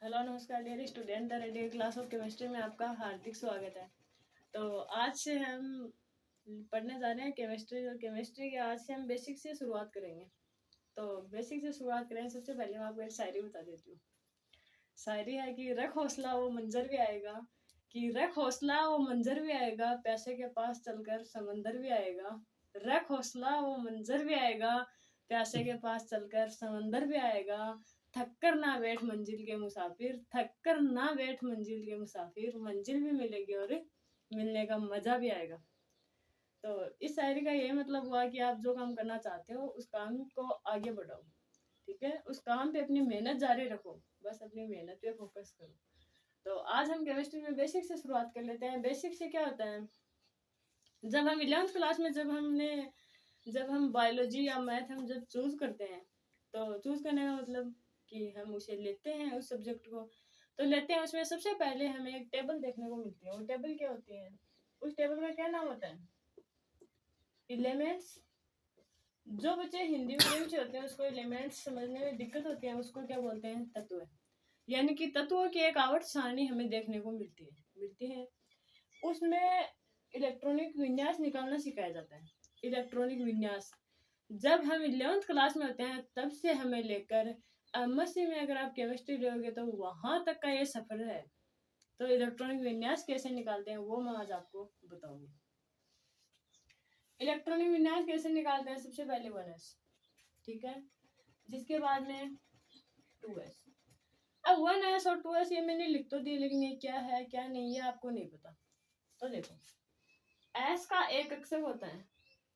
Hello नमस्कार dear student, the radio class of chemistry में आपका हार्दिक स्वागत है। तो आज से हम पढ़ने जा रहे हैं केमिस्ट्री और केमिस्ट्री के आज से हम बेसिक से शुरुआत करेंगे। तो बेसिक से शुरुआत करें, सबसे पहले मैं आपको एक शायरी बता देती हूँ। शायरी है कि रख हौसला वो मंजर भी आएगा, कि रख हौसला वो मंजर भी आएगा, प्यासे के पास चलकर समंदर भी आएगा। रख हौसला वो मंजर भी आएगा, प्यासे के पास चलकर समंदर भी आएगा। थक कर ना बैठ मंजिल के मुसाफिर, थक कर ना बैठ मंजिल के मुसाफिर, मंजिल भी मिलेगी और मिलने का मजा भी आएगा। तो इस शायरी का ये मतलब हुआ कि आप जो काम करना चाहते हो उस काम को आगे बढ़ाओ, ठीक है। उस काम पे अपनी मेहनत जारी रखो, बस अपनी मेहनत पे फोकस करो। तो आज हम केमिस्ट्री में बेसिक से शुरुआत कर लेते हैं। बेसिक से क्या होता है, जब हम 11th क्लास में जब हम बायोलॉजी या मैथ हम जब चूज करते हैं, तो चूज करने का मतलब कि हम उसे लेते हैं, उस सब्जेक्ट को तो लेते हैं। उसमें सबसे पहले हमें एक टेबल देखने को मिलती है। वो टेबल क्या होती है, उस टेबल का क्या नाम होता है, एलिमेंट्स। जो बच्चे हिंदी मीडियम से होते हैं उसको एलिमेंट्स समझने में दिक्कत होती है, उसको क्या बोलते हैं, तत्व। यानी कि तत्वों की एक आवर्त सारणी हमें देखने को मिलती है। उसमें इलेक्ट्रॉनिक विन्यास निकालना सिखाया जाता है। इलेक्ट्रॉनिक विन्यास जब हम 11th क्लास में होते हैं तब से हमें लेकर एमएससी में अगर आप केमिस्ट्री लोगे तो वहां तक का ये सफर है। तो इलेक्ट्रॉनिक विन्यास कैसे निकालते हैं वो मैं आज आपको बताऊंगी। इलेक्ट्रॉनिक विन्यास कैसे निकालते हैं, सबसे पहले 1s, ठीक है, जिसके बाद में 2s। अब 1s और 2s ये मैंने लिख तो दिए, लेकिन ये क्या है क्या नहीं ये आपको नहीं पता। तो देखो, s का एक अक्षर होता है।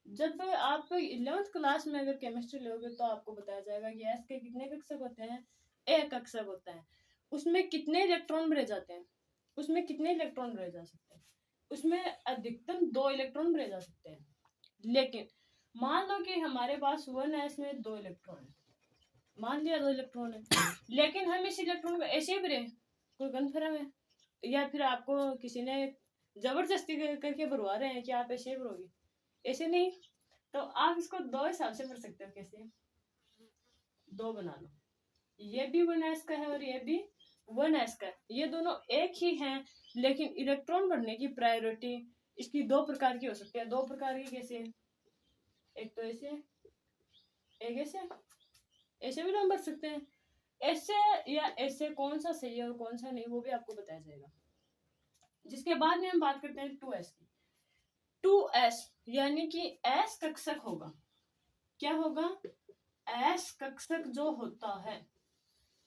जब आप 11th क्लास में अगर केमिस्ट्री लोगे तो आपको बताया जाएगा कि एस के कितने कक्षक होते हैं, एक कक्षक होता है। उसमें कितने इलेक्ट्रॉन भरे जाते हैं, उसमें कितने इलेक्ट्रॉन भरे जा सकते हैं, उसमें अधिकतम 2 इलेक्ट्रॉन भरे जा सकते हैं। लेकिन मान लो कि हमारे पास 1s में 2 इलेक्ट्रॉन है, मान लिया 2 इलेक्ट्रॉन है, लेकिन हम इस इलेक्ट्रॉन को ऐसे ही भरे, कोई कन्फर्म है, या फिर आपको किसी ने जबरदस्ती करके भरवा रहे हैं कि आप ऐसे ही भरोगे, ऐसे नहीं। तो आप इसको 2 हिसाब से भर सकते हो। कैसे, 2 बना लो, ये भी 1s का है और ये भी 1s का है। ये दोनों एक ही हैं, लेकिन इलेक्ट्रॉन भरने की प्रायोरिटी इसकी 2 प्रकार की हो सकती है। 2 प्रकार की कैसे, एक तो ऐसे, एक ऐसे भी हम भर सकते हैं। ऐसे या ऐसे कौन सा सही है और कौन सा नहीं वो भी आपको बताया जाएगा। जिसके बाद में हम बात करते हैं 2s की। 2s यानी कि s कक्षक होगा। क्या होगा, s कक्षक जो होता है,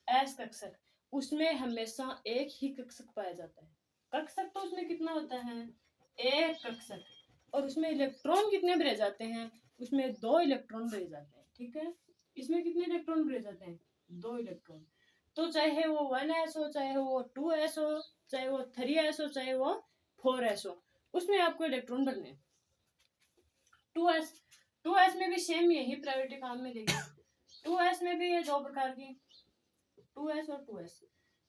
s कक्षक, उसमें हमेशा एक ही कक्षक पाया जाता है। कक्षक तो उसमें कितना होता है, एक कक्षक, और उसमें इलेक्ट्रॉन कितने भरे जाते हैं, उसमें 2 इलेक्ट्रॉन भरे जाते हैं, ठीक है। इसमें कितने इलेक्ट्रॉन भरे जाते हैं, 2 इलेक्ट्रॉन। तो चाहे वो 1s हो, चाहे वो 2s हो, चाहे वो 3s हो, चाहे वो 4s हो, उसमें आपको इलेक्ट्रॉन भरने। 2s में भी सेम यही प्रायोरिटी काम में लेगी। 2s में भी ये 2 प्रकार की, 2s और 2s,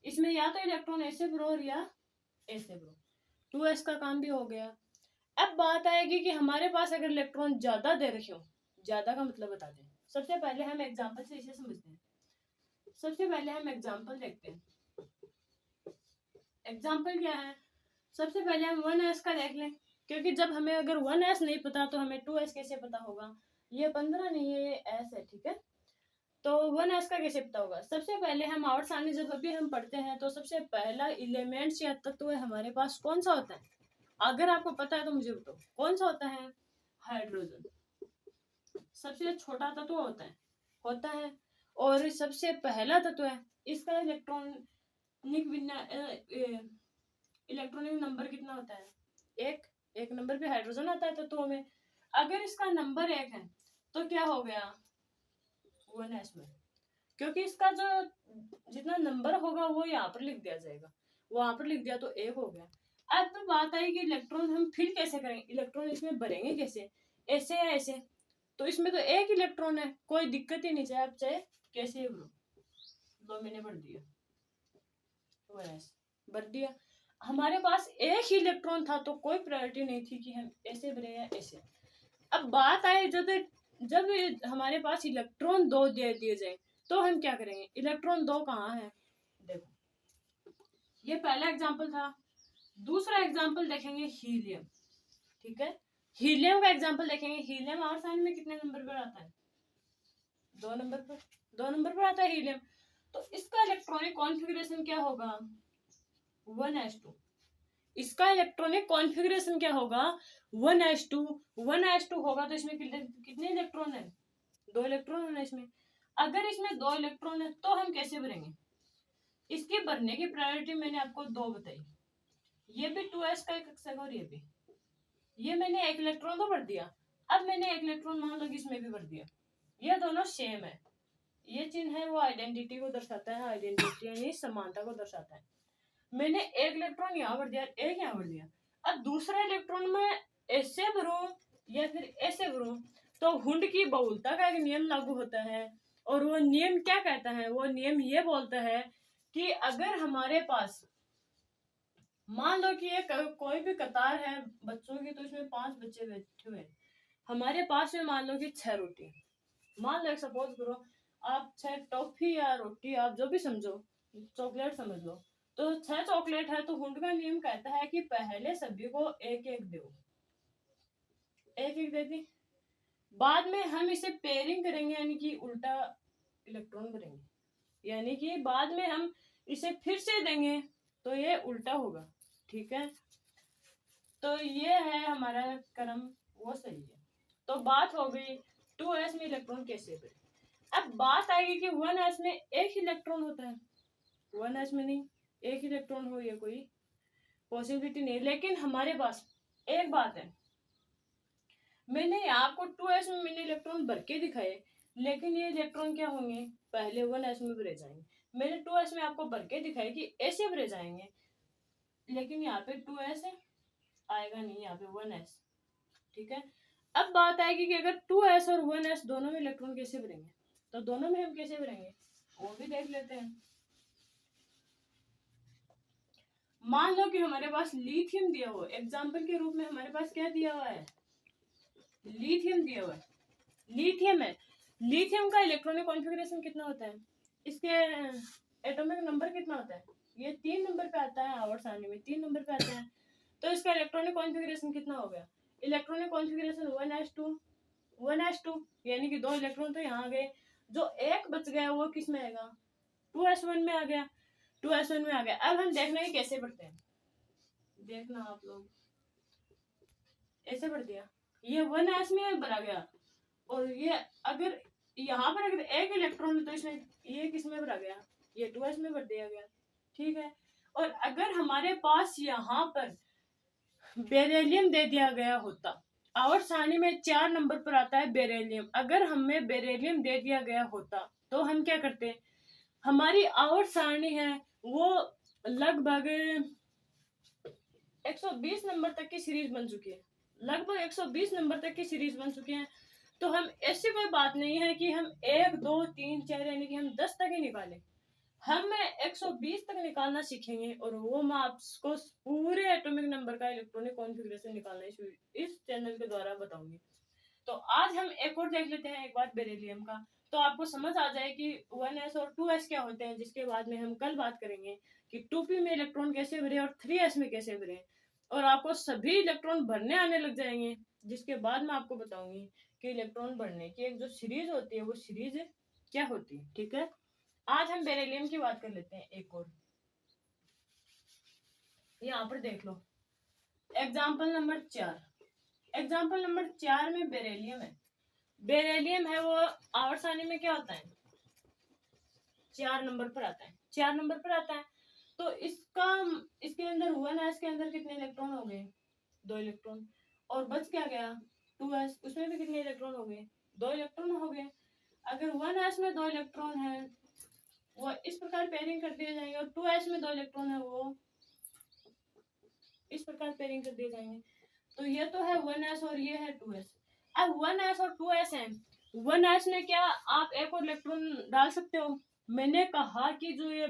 इसमें या तो इलेक्ट्रॉन ऐसे भरो या ऐसे भरो। 2s का काम भी हो गया। अब बात आएगी कि हमारे पास अगर इलेक्ट्रॉन ज्यादा दे रखे हो, ज्यादा का मतलब बता दें। सबसे पहले हम एग्जांपल से इसे समझते हैं। सबसे पहले हम एग्जांपल देखते हैं। एग्जांपल क्या है, सबसे पहले हम 1s का देख लें, क्योंकि जब हमें अगर 1s नहीं पता तो हमें 2s कैसे पता होगा। ये 15 नहीं है, ये s है, ठीक है। तो 1s का कैसे पता होगा, सबसे पहले हम आवर्त सारणी जब अभी हम पढ़ते हैं तो सबसे पहला एलिमेंट्स या तत्व हमारे पास कौन सा होता है, अगर आपको पता है तो मुझे बताओ कौन सा होता है, हाइड्रोजन। सबसे छोटा तत्व होता है और सबसे पहला तत्व है। इसका इलेक्ट्रॉनिक नंबर कितना होता है, एक नंबर पे हाइड्रोजन आता है तत्वों में। अगर इसका नंबर 1 है तो क्या हो गया, 1s में, क्योंकि इसका जो जितना नंबर होगा वो यहाँ पर लिख दिया जाएगा, वहां पर लिख दिया तो 1 हो गया। अब तो बात आई कि इलेक्ट्रॉन हम फिल कैसे करेंगे, इलेक्ट्रॉन इसमें भरेंगे कैसे, ऐसे या ऐसे। तो इसमें तो एक इलेक्ट्रॉन है, कोई दिक्कत ही नहीं, चाहे आप चाहे कैसे भरो। 2 मैंने भर दिया, 1s भर दिया। हमारे पास एक ही इलेक्ट्रॉन था तो कोई प्रायोरिटी नहीं थी कि हम ऐसे भरे या ऐसे। अब बात आए जब हमारे पास इलेक्ट्रॉन 2 दे दिए जाए तो हम क्या करेंगे, इलेक्ट्रॉन 2 कहाँ है, देखो ये पहला एग्जाम्पल था। दूसरा एग्जाम्पल देखेंगे हीलियम। ठीक है, हीलियम का एग्जाम्पल देखेंगे। हीलियम आवर साइन में कितने नंबर पर आता है? 2 नंबर पर। 2 नंबर पर आता है हीलियम। तो इसका इलेक्ट्रॉनिक कॉन्फ़िगरेशन क्या होगा? 1s2। इसका इलेक्ट्रॉनिक कॉन्फ़िगरेशन क्या होगा? 1s2। 1s2 होगा तो इसमें कितने इलेक्ट्रॉन है? 2 इलेक्ट्रॉन है इसमें। अगर इसमें 2 इलेक्ट्रॉन है तो हम कैसे भरेंगे? इसके भरने की प्रायोरिटी मैंने आपको 2 बताई। ये भी 2s का एक कक्षक और ये भी। ये मैंने 1 इलेक्ट्रॉन तो भर दिया। अब मैंने 1 इलेक्ट्रॉन मान लो कि इसमें भी भर दिया। ये दोनों सेम है। ये चिन्ह है वो आइडेंटिटी को दर्शाता है, आइडेंटिटी यानी समानता को दर्शाता है। मैंने 1 इलेक्ट्रॉन यहाँ भर दिया, 1 यहाँ भर दिया। अब दूसरा इलेक्ट्रॉन मैं ऐसे भरूं या फिर ऐसे भरूं तो हुंड की बहुलता का एक नियम लागू होता है। और वो नियम क्या कहता है? वो नियम ये बोलता है कि अगर हमारे पास मान लो कि ये कोई भी कतार है बच्चों की, तो इसमें 5 बच्चे बैठे हुए। हमारे पास में मान लो कि 6 रोटी। मान लो सपोज करो आप 6 टॉफी या रोटी, आप जो भी समझो, चॉकलेट समझ लो, तो 6 चॉकलेट है। तो हुंड का नियम कहता है कि पहले सभी को एक एक दो, एक एक दे दी। बाद में हम इसे पेयरिंग करेंगे यानी कि उल्टा इलेक्ट्रॉन भरेंगे, यानी कि बाद में हम इसे फिर से देंगे तो ये उल्टा होगा। ठीक है, तो ये है हमारा क्रम, वो सही है। तो बात हो गई 2s में इलेक्ट्रॉन कैसे भरे। अब बात आएगी कि 1s में एक इलेक्ट्रॉन होता है। 1s में नहीं, एक इलेक्ट्रॉन हो ये कोई पॉसिबिलिटी नहीं। लेकिन हमारे पास एक बात है, मैंने आपको 2s में मैंने इलेक्ट्रॉन भर के दिखाए, लेकिन ये इलेक्ट्रॉन क्या होंगे? पहले 1s में भरे जाएंगे। मैंने 2s में आपको भर के दिखाई कि ऐसे भरे जाएंगे, लेकिन यहाँ पे 2s है, आएगा नहीं, यहाँ पे 1s। ठीक है, अब बात आएगी कि अगर 2s और 1s दोनों में इलेक्ट्रॉन कैसे भरेंगे, तो दोनों में हम कैसे भरेंगे वो भी देख लेते हैं। मान लो कि हमारे पास लिथियम दिया हुआ, एग्जाम्पल के रूप में हमारे पास क्या दिया हुआ है? लिथियम दिया हुआ है। लिथियम है, लिथियम का इलेक्ट्रॉनिक कॉन्फ़िगरेशन कितना होता है? इसके एटॉमिक नंबर कितना होता है? ये 3 नंबर पे आता है, आवर्त सारणी में 3 नंबर पे आता है। तो इसका इलेक्ट्रॉनिक कॉन्फ़िगरेशन कितना हो गया? इलेक्ट्रॉनिक कॉन्फ़िगरेशन 1s2, 1s2 यानी कि 2 इलेक्ट्रॉन तो यहाँ आ गए। जो एक बच गया वो किस में आएगा? 2s1 में आ गया, 2s1 में आ गया। अब हम देखना है कैसे पढ़ते हैं, देखना आप लोग। ऐसे पढ़ दिया, ये 1s में भरा गया, और ये अगर यहाँ पर अगर एक इलेक्ट्रॉन है तो इसमें ये किस में भरा गया? ये 2s में भर दिया गया। ठीक है, और अगर हमारे पास यहाँ पर बेरिलियम दे दिया गया होता, आवर्त सारणी में 4 नंबर पर आता है बेरिलियम। अगर हमें बेरिलियम दे दिया गया होता तो हम क्या करते? हमारी आवर्त सारणी है वो लगभग 120 नंबर तक की सीरीज बन चुकी है, लगभग 120 नंबर तक की सीरीज बन चुकी है। तो हम ऐसी कोई बात नहीं है कि हम 1 2 3 4 यानी कि हम 10 तक ही निकालें। हम 120 तक निकालना सीखेंगे, और वो मैं आपको पूरे एटॉमिक नंबर का इलेक्ट्रॉनिक कॉन्फ़िगरेशन निकालना इस चैनल के द्वारा बताऊंगी। तो आज हम एक और देख लेते हैं एक बार बेरिलियम का, तो आपको समझ आ जाए कि 1s और 2s क्या होते हैं। जिसके बाद में हम कल बात करेंगे कि 2p में इलेक्ट्रॉन कैसे भरे और 3s में कैसे भरे, और आपको सभी इलेक्ट्रॉन भरने आने लग जाएंगे। जिसके बाद मैं आपको बताऊंगी कि इलेक्ट्रॉन भरने की एक जो सीरीज होती है वो सीरीज क्या होती है। ठीक है, आज हम बेरिलियम की बात कर लेते हैं एक और। यहाँ पर देख लो एग्जाम्पल नंबर 4। एग्जाम्पल नंबर 4 में बेरिलियम है। बेरिलियम है वो आवर्त सारणी में क्या होता है? 4 नंबर पर आता है, 4 नंबर पर आता है। तो इसके अंदर 1s के अंदर कितने इलेक्ट्रॉन हो गए? 2 इलेक्ट्रॉन। और बच क्या गया? 2s, उसमें भी कितने इलेक्ट्रॉन हो गए? 2 इलेक्ट्रॉन हो गए। अगर 1s में 2 इलेक्ट्रॉन है वो इस प्रकार पेयरिंग कर दिए जाएंगे, और 2s में 2 इलेक्ट्रॉन है वो इस प्रकार पेयरिंग कर दिए जाएंगे। तो ये तो है 1s और ये है 2s। अब 1s और 2s है, 1s में क्या आप एक और इलेक्ट्रॉन डाल सकते हो? मैंने कहा कि जो ये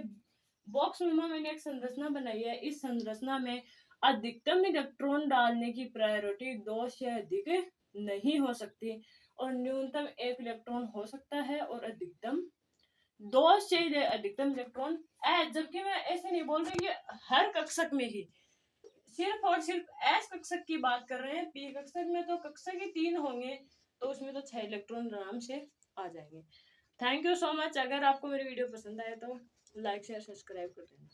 बॉक्स में मैंने एक संरचना बनाई है, इस संरचना में अधिकतम इलेक्ट्रॉन डालने की प्रायोरिटी 2 से अधिक नहीं हो सकती, और न्यूनतम 1 इलेक्ट्रॉन हो सकता है और अधिकतम 2 से चाहिए अधिकतम इलेक्ट्रॉन एस, जबकि मैं ऐसे नहीं बोल रही कि हर कक्षक में ही, सिर्फ और सिर्फ एस कक्षक की बात कर रहे हैं। पी कक्षक में तो कक्षक ही 3 होंगे, तो उसमें तो 6 इलेक्ट्रॉन आराम से आ जाएंगे। Thank you so much. अगर आपको मेरी वीडियो पसंद आए तो लाइक शेयर सब्सक्राइब कर देना।